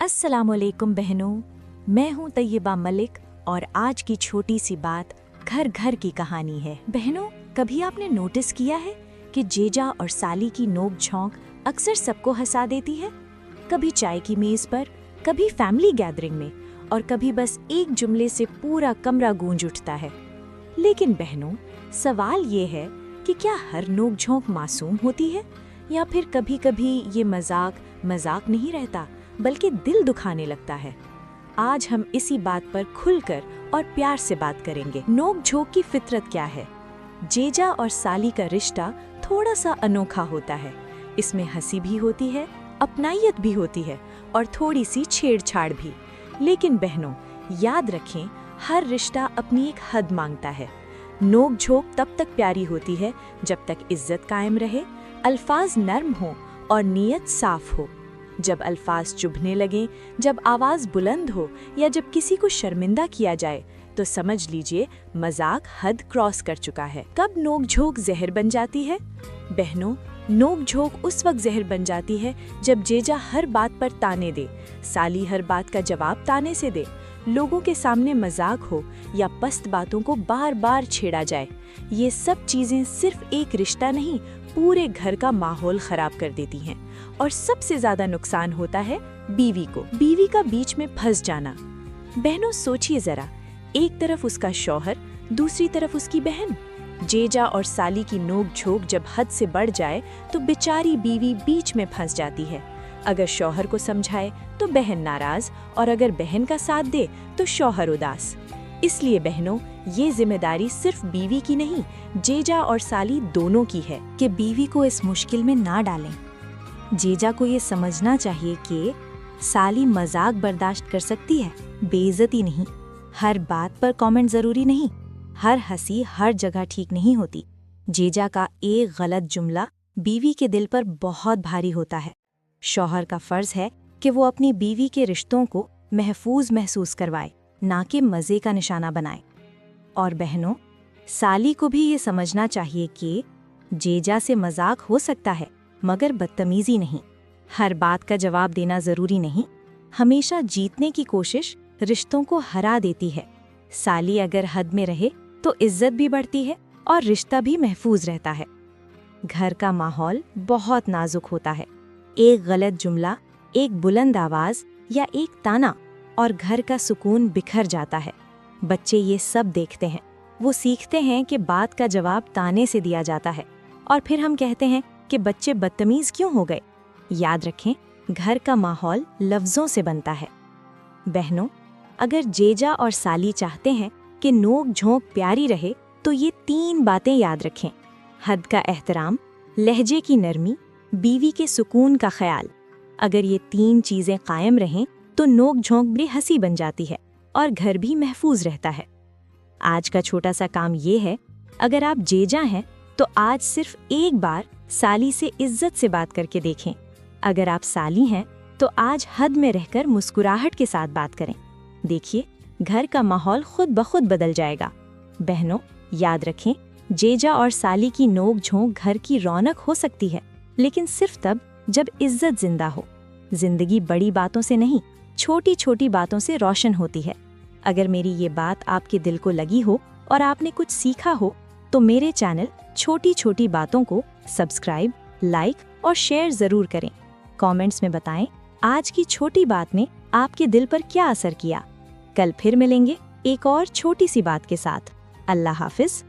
अस्सलामुअलैकुम बहनों, मैं हूँ तैयबा मलिक और आज की छोटी सी बात घर घर की कहानी है। बहनों, कभी आपने नोटिस किया है कि जीजा और साली की नोक झोंक अक्सर सबको हंसा देती है? कभी चाय की मेज पर, कभी फैमिली गैदरिंग में और कभी बस एक जुमले से पूरा कमरा गूंज उठता है। लेकिन बहनों, सवाल ये है कि क्या हर नोक झोंक मासूम होती है या फिर कभी कभी ये मजाक नहीं रहता बल्कि दिल दुखाने लगता है। आज हम इसी बात पर खुलकर और प्यार से बात करेंगे। नोक झोंक की फितरत क्या है? जीजा और साली का रिश्ता थोड़ा सा अनोखा होता है। इसमें हंसी भी होती है, अपनायत भी होती है और थोड़ी सी छेड़छाड़ भी। लेकिन बहनों, याद रखें, हर रिश्ता अपनी एक हद मांगता है। नोक झोंक तब तक प्यारी होती है जब तक इज्जत कायम रहे, अल्फाज नर्म हो और नीयत साफ हो। जब अल्फाज चुभने लगें, जब आवाज बुलंद हो या जब किसी को शर्मिंदा किया जाए तो समझ लीजिए मजाक हद क्रॉस कर चुका है। कब नोक झोंक जहर बन जाती है? बहनों, नोक झोंक उस वक्त जहर बन जाती है जब जीजा हर बात पर ताने दे, साली हर बात का जवाब ताने से दे, लोगों के सामने मजाक हो या पस्त बातों को बार बार छेड़ा जाए। ये सब चीजें सिर्फ एक रिश्ता नहीं, पूरे घर का माहौल खराब कर देती हैं। और सबसे ज्यादा नुकसान होता है बीवी को। बीवी का बीच में फंस जाना। बहनों, सोचिए जरा, एक तरफ उसका शौहर, दूसरी तरफ उसकी बहन। जीजा और साली की नोक झोंक जब हद से बढ़ जाए तो बेचारी बीवी बीच में फंस जाती है। अगर शौहर को समझाए तो बहन नाराज और अगर बहन का साथ दे तो शौहर उदास। इसलिए बहनों, ये जिम्मेदारी सिर्फ बीवी की नहीं, जीजा और साली दोनों की है कि बीवी को इस मुश्किल में ना डालें। जीजा को ये समझना चाहिए कि साली मजाक बर्दाश्त कर सकती है, बेइज्जती नहीं। हर बात पर कमेंट जरूरी नहीं, हर हंसी हर जगह ठीक नहीं होती। जीजा का एक गलत जुमला बीवी के दिल पर बहुत भारी होता है। शौहर का फर्ज है कि वो अपनी बीवी के रिश्तों को महफूज महसूस करवाए, ना कि मजे का निशाना बनाए। और बहनों, साली को भी ये समझना चाहिए कि जीजा से मजाक हो सकता है मगर बदतमीजी नहीं। हर बात का जवाब देना जरूरी नहीं। हमेशा जीतने की कोशिश रिश्तों को हरा देती है। साली अगर हद में रहे तो इज्जत भी बढ़ती है और रिश्ता भी महफूज रहता है। घर का माहौल बहुत नाजुक होता है। एक गलत जुमला, एक बुलंद आवाज या एक ताना और घर का सुकून बिखर जाता है। बच्चे ये सब देखते हैं। वो सीखते हैं कि बात का जवाब ताने से दिया जाता है और फिर हम कहते हैं कि बच्चे बदतमीज क्यों हो गए। याद रखें, घर का माहौल लफ्जों से बनता है। बहनों, अगर जीजा और साली चाहते हैं कि नोक झोंक प्यारी रहे तो ये 3 बातें याद रखें। हद का एहतराम, लहजे की नरमी, बीवी के सुकून का ख्याल। अगर ये 3 चीजें कायम रहें तो नोक झोंक भी हंसी बन जाती है और घर भी महफूज रहता है। आज का छोटा सा काम ये है, अगर आप जीजा हैं तो आज सिर्फ एक बार साली से इज्जत से बात करके देखें। अगर आप साली हैं तो आज हद में रहकर मुस्कुराहट के साथ बात करें। देखिए, घर का माहौल खुद ब खुद बदल जाएगा। बहनों, याद रखें, जीजा और साली की नोक झोंक घर की रौनक हो सकती है, लेकिन सिर्फ तब जब इज्जत जिंदा हो। जिंदगी बड़ी बातों से नहीं, छोटी छोटी बातों से रोशन होती है। अगर मेरी ये बात आपके दिल को लगी हो और आपने कुछ सीखा हो तो मेरे चैनल छोटी छोटी बातों को सब्सक्राइब, लाइक और शेयर जरूर करें। कमेंट्स में बताएं आज की छोटी बात ने आपके दिल पर क्या असर किया। कल फिर मिलेंगे एक और छोटी सी बात के साथ। अल्लाह हाफिज।